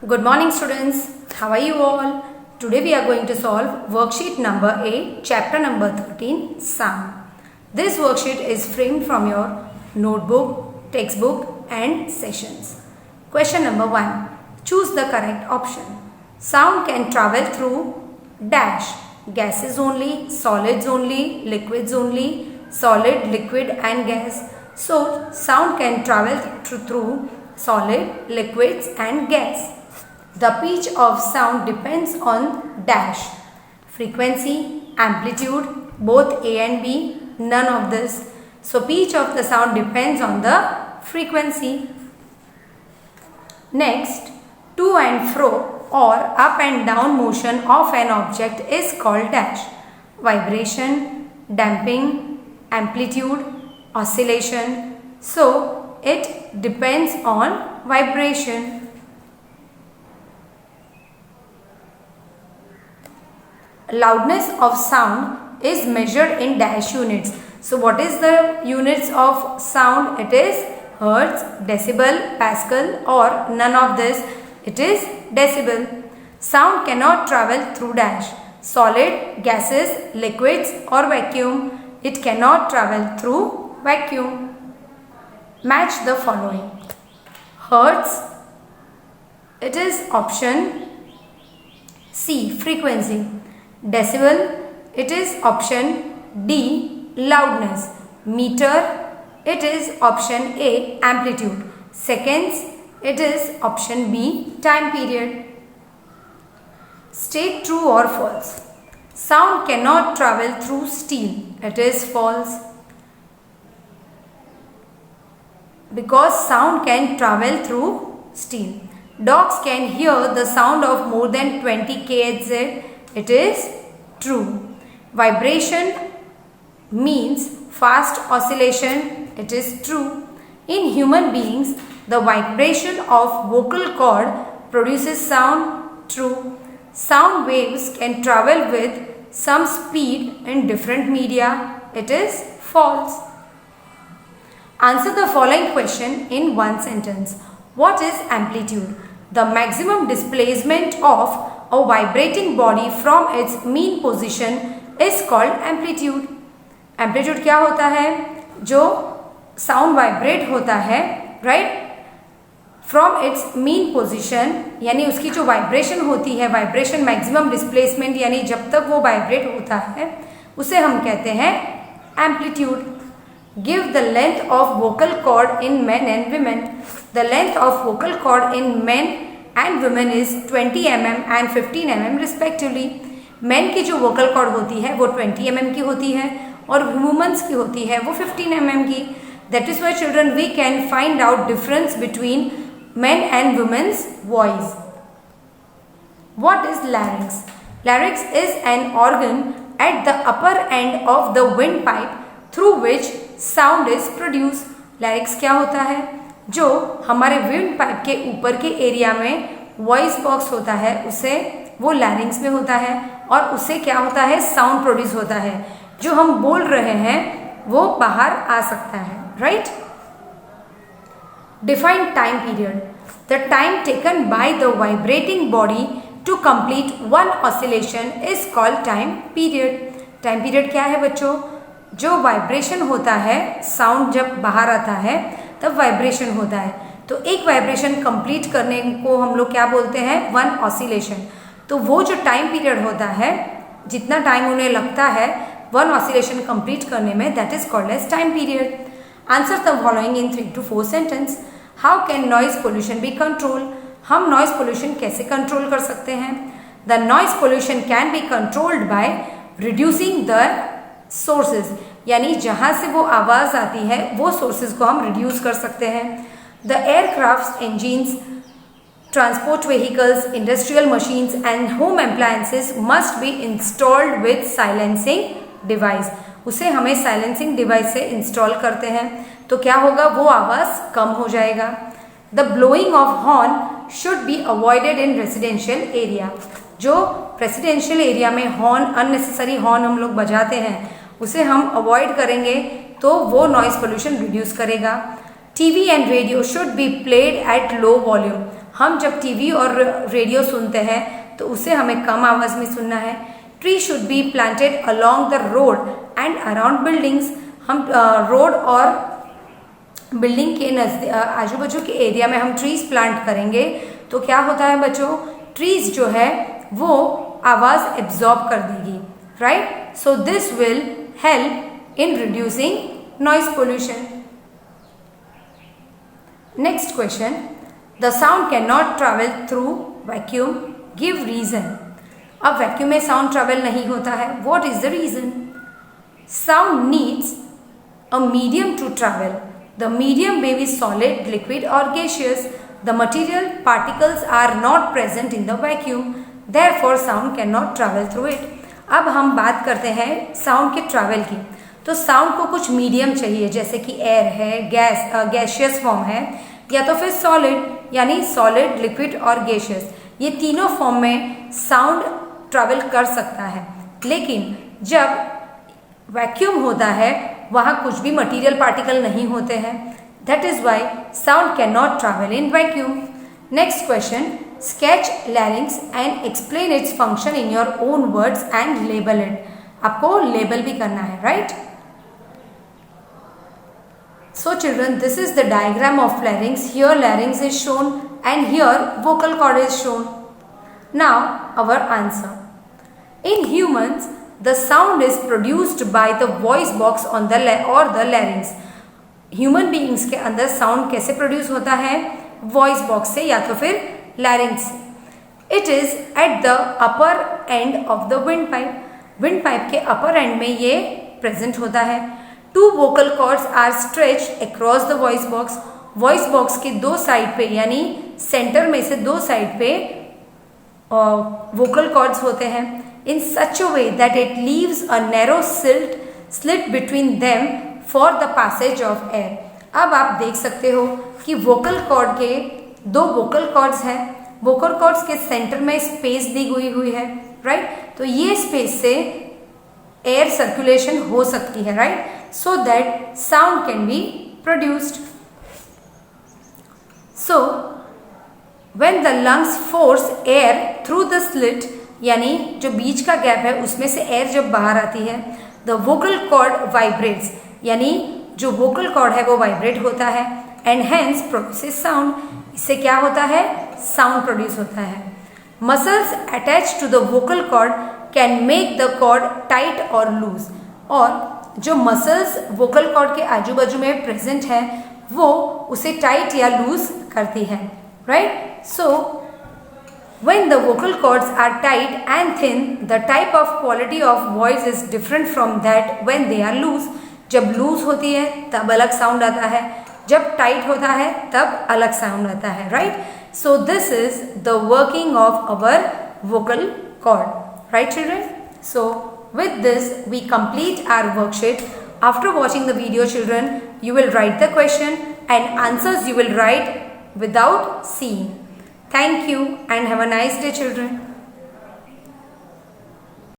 Good morning students, how are you all? Today we are going to solve worksheet number 8, chapter number 13, sound. This worksheet is framed from your notebook, textbook and sessions. Question number 1. Choose the correct option. Sound can travel through dash. Gases only, solids only, liquids only, solid, liquid and gas. So sound can travel through solid, liquids and gas. The pitch of sound depends on dash. Frequency, amplitude, both A and B, none of this. So pitch of the sound depends on the frequency. Next, to and fro or up and down motion of an object is called dash. Vibration, damping, amplitude, oscillation. So it depends on vibration. Loudness of sound is measured in dash units. So what is the units of sound? It is hertz, decibel, pascal or none of this. It is decibel. Sound cannot travel through dash. Solid, gases, liquids or vacuum. It cannot travel through vacuum. Match the following. Hertz. It is option C, frequency. Decibel, it is option D, loudness. Meter, it is option A, amplitude. Seconds, it is option B, time period. State true or false. Sound cannot travel through steel. It is false. Because sound can travel through steel. Dogs can hear the sound of more than 20 kHz. It is true. Vibration means fast oscillation. It is true. In human beings, the vibration of vocal cord produces sound. True. Sound waves can travel with some speed in different media. It is false. Answer the following question in one sentence. What is amplitude? The maximum displacement of a vibrating body from its mean position is called amplitude. Amplitude क्या होता है? जो sound vibrate होता है, right? From its mean position, यानी उसकी जो vibration होती है, vibration maximum displacement यानी जब तक वो vibrate होता है, उसे हम कहते हैं amplitude. Give the length of vocal cord in men and women. The length of vocal cord in men and women is 20 mm and 15 mm respectively. Men की जो vocal cord होती है वो 20 mm की होती है और women's की होती है वो 15 mm की. That is why children we can find out difference between men and women's voice. What is larynx? Larynx is an organ at the upper end of the windpipe through which sound is produced. Larynx क्या होता है? जो हमारे wind pipe के ऊपर के area में voice box होता है उसे वो लैरिंग्स में होता है और उससे क्या होता है? साउंड प्रोड्यूस होता है. जो हम बोल रहे हैं वो बाहर आ सकता है, right? Define time period. The time taken by the vibrating body to complete one oscillation is called time period. Time period क्या है बच्चों? जो वाइब्रेशन होता है, साउंड जब बाहर आता है तब वाइब्रेशन होता है. तो एक वाइब्रेशन कंप्लीट करने को हम लोग क्या बोलते हैं? One oscillation. तो वो जो टाइम पीरियड होता है, जितना टाइम उन्हें लगता है वन ऑसिलेशन कंप्लीट करने में, that is called as time period. Answer the following in 3 to 4 sentence. How can noise pollution be control? हम नॉइज पोल्यूशन कैसे कंट्रोल कर सकते हैं? The noise pollution can be controlled by reducing the sources. यानी जहाँ से वो आवाज़ आती है वो सोर्सेज को हम रिड्यूस कर सकते हैं. The aircraft, engines, transport vehicles, industrial machines and home appliances must be installed with silencing device. उसे हमें साइलेंसिंग डिवाइस से इंस्टॉल करते हैं तो क्या होगा? वो आवाज़ कम हो जाएगा. The blowing of horn should be avoided in residential area. जो रेसिडेंशियल एरिया में हॉर्न, अननेसेसरी हॉर्न हम लोग बजाते हैं उसे हम अवॉइड करेंगे तो वो नॉइज पोल्यूशन रिड्यूस करेगा. TV and radio should be played at low volume. हम जब टीवी और रेडियो सुनते हैं तो उसे हमें कम आवाज़ में सुनना है। Tree should be planted along the road and around buildings. हम रोड और बिल्डिंग के आजू बाजू के एरिया में हम ट्रीज प्लांट करेंगे तो क्या होता है बच्चों, ट्रीज जो है वो आवाज़ एब्जॉर्ब कर देगी, right. So this will help in reducing noise pollution. Next question, the sound can not travel through vacuum, give reason. अब वैक्यूम में साउंड ट्रैवल नहीं होता है, what is the reason? Sound needs a medium to travel. The medium may be solid, liquid or gaseous. The material particles are not present in the vacuum. Therefore, sound cannot travel through it. अब हम बात करते हैं sound के travel की। तो sound को कुछ मीडियम चाहिए, जैसे कि एयर है, गैसियस फॉर्म है, या तो फिर सॉलिड, यानी सॉलिड, लिक्विड और गैसियस, ये तीनों फॉर्म में साउंड ट्रैवल कर सकता है। लेकिन जब वैक्यूम होता है वहाँ कुछ भी मटीरियल पार्टिकल नहीं होते हैं। That is why sound can not travel in vacuum. Next question, sketch larynx and explain its function in your own words and label it. आपको लेबल भी करना है, right. So children, this is the diagram of larynx. Here larynx is shown and here vocal cord is shown. Now our answer, in humans the sound is produced by the voice box on the or the larynx. Human beings के अंदर sound कैसे produce होता है? Voice box से या तो फिर larynx से। It is at the upper end of the wind pipe. Wind pipe के अपर एंड में ये प्रेजेंट होता है। Two vocal cords are stretched across the voice box. Voice box के दो साइड पे, यानी सेंटर में से दो साइड पे वोकल कॉर्ड्स होते हैं, in such a way that it leaves a narrow slit between them for the passage of air. अब आप देख सकते हो कि वोकल कॉर्ड के दो वोकल कॉर्ड्स हैं। वोकल कॉर्ड्स के सेंटर में स्पेस दी हुई है, राइट। तो ये स्पेस से एयर सर्कुलेशन हो सकती है, right, so that sound can be produced. So when the lungs force air through the slit, यानी जो बीच का गैप है उसमें से एयर जब बाहर आती है, द वोकल कॉर्ड वाइब्रेट्स, यानी जो वोकल कॉर्ड है वो वाइब्रेट होता है, एंड हेंस प्रोड्यूसेस साउंड। इससे क्या होता है? साउंड प्रोड्यूस होता है। Muscles attach to the vocal cord can make the cord tight और लूज। और जो मसल्स वोकल कॉर्ड के आजू बाजू में प्रेजेंट है वो उसे टाइट या लूज करती है, right. So when the vocal cords are tight and thin, the type of quality of voice is different from that when they are loose. जब लूज होती है तब अलग साउंड आता है, जब टाइट होता है तब अलग साउंड आता है, right. So this is the working of our vocal cord, right children. So with this we complete our worksheet. After watching the video children, you will write the question and answers you will write without seeing. Thank you and have a nice day children.